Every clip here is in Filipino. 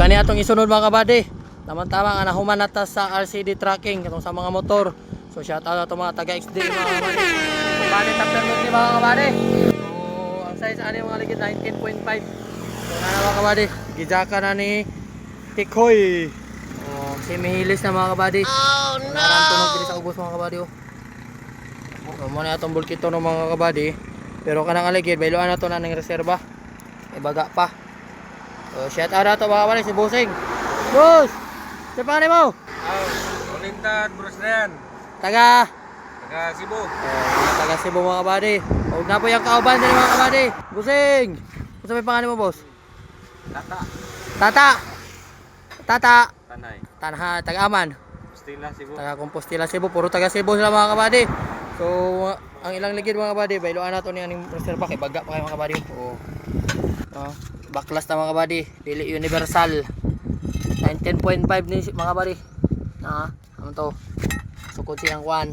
kani atong isunod mga kabady. Tama-tama nga nahuman nata sa RCD tracking katong sa mga motor. So shout out ato mga taga XD mga kabady. Kabady tapos ni mga kabady. So ang size ani mga ligid 19.5. So na mga kabady, gijaka na ni Tikhoy. Oh, si Mihilis na mga kabady. Oh no. Narang tunog diri sa ubos mga kabady. So mo na atong bulkito ng mga kabady. Pero kanang aligid bayloan na to na ning reserba. Ibaga pa. So shout out ato mga kabady si Busing. Boss! Sa pangalan mo? Olintad Bros Ryan. Taga Cebu. taga Cebu mga kabady. Huwag na po yung kauban din mga kabady. Busing! Ano may pangalan mo boss? Tata. Tata! Tata! Tanay. Tanha, taga Aman. Stila Cebu. Taga Compostela Cebu. Puro taga Cebu sila mga kabady. So ang ilang ligid mga kabady. Bailoan na ito niyang reserva. Kay baga pa kayo mga kabady. Baklas na mga kabady. Dili universal. 19.5 ni mga kabady. Ano to? Sukod siyang kwan.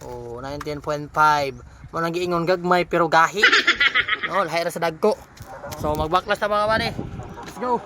19.5. Mo nang giingon gagmay pero gahi. No, lahi ra sa dagko. So magbaklas na mga kabady. Let's go.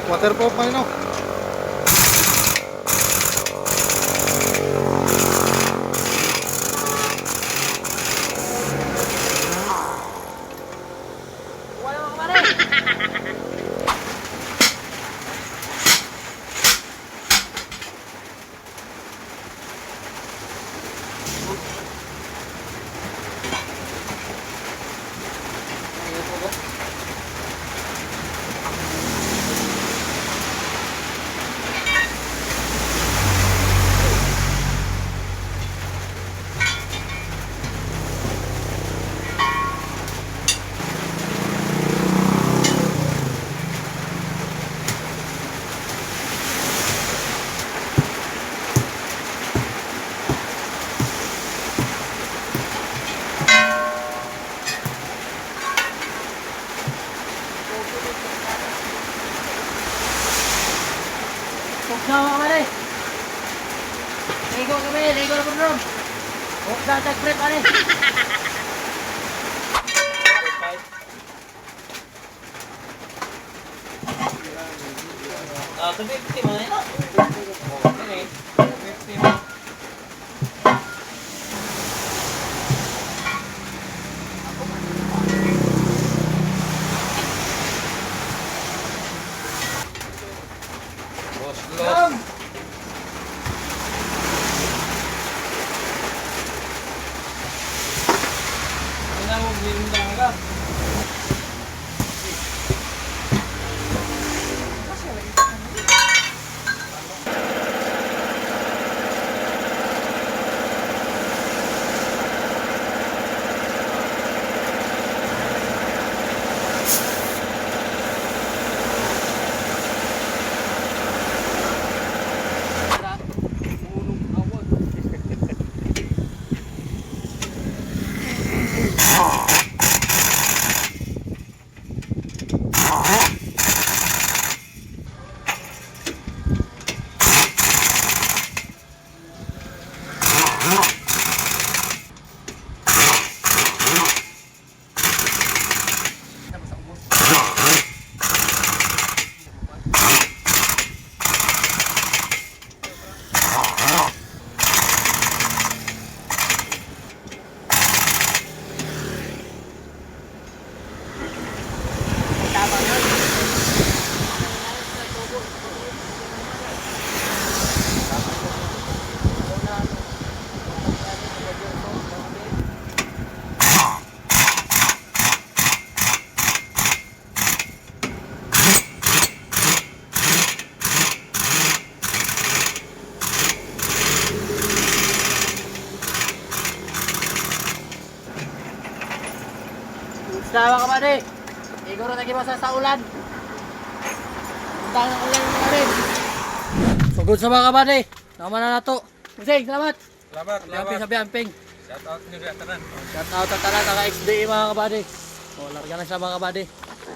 Waterproof pa no? Na mga kabady. Ligo kami, ligo na po ron. Huwag na tag-prep ani. Ito 50 man ito. Okay. 50 man. Los. Ina mo bindang ka. Goods na mga kabady. Igor na nagibasa sa ulan. Punta ng ulan mga kabady. So goods na mga kabady. Naman na nato. Musing, salamat. Salamat, Sabi amping. Shout out niyo sa tanan. Shout out sa tanan ng XDE mga kabady. O larga na sila mga kabady.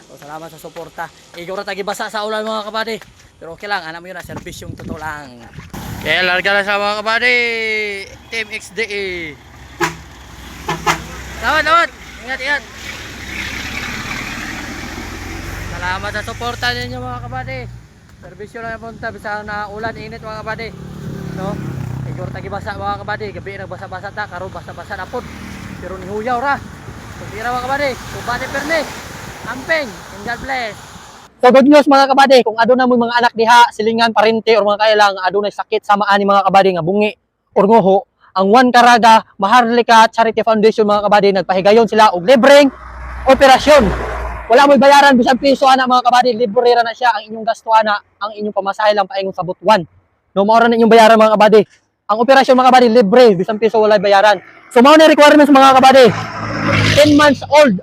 So salamat sa suporta. Igor na nagibasa sa ulan mga kabady. Pero okay lang, alam mo yun na, service yung totoo lang. Kaya larga na sa mga kabady. Team XDE. Salamat. Ingat. Salamat sa suporta ninyo mga kabady. Servisyo lang yung punta, bisa na ulan, init mga kabady. No? Igor tagibasa mga kabady. Gabi nagbasa-basa ta, karon basa-basa na pod. Pero nihuyaw ra. Tira mga kabady. Kubate perni. Amping. And God bless. So good news mga kabady, kung aduna mo mga anak diha, silingan, parente or mga kailang adunay sakit samaan ni mga kabady nga bungi or nguho, ang One Caraga Maharlika Charity Foundation mga kabady nagpahigayon sila og libreng operasyon. Wala mo'y bayaran bisan piso ana mga kabady, libre ra na siya ang inyong gasto ana, ang inyong pamasahe lang paingon sa butuan. No mao ra na inyong bayaran mga kabady. Ang operasyon mga kabady libre, bisan piso wala bayaran. So mao na requirements mga kabady. 10 months old,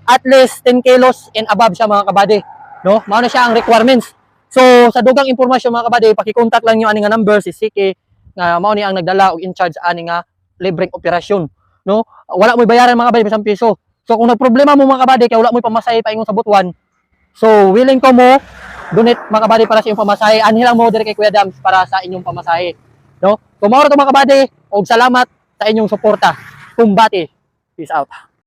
at least 10 kilos and above siya mga kabady. No, mao na siya ang requirements. So sa dugang impormasyon mga kabady, paki-contact lang niyo ani nga number si Siki nga mao ni ang nagdala og in charge ani nga libreng operasyon. No, wala mo'y bayaran mga kabady bisan piso. So kung nagproblema mo mga kabady kay wala mo'y pamasahe paingon sa butuan, so willing ko mo donate mga kabady para sa inyong pamasahe. Anhi lang mo dire kay Kuya Dams para sa inyong pamasahe. No, so mao ra to mga kabady og salamat sa inyong suporta. Kumbati. Peace out.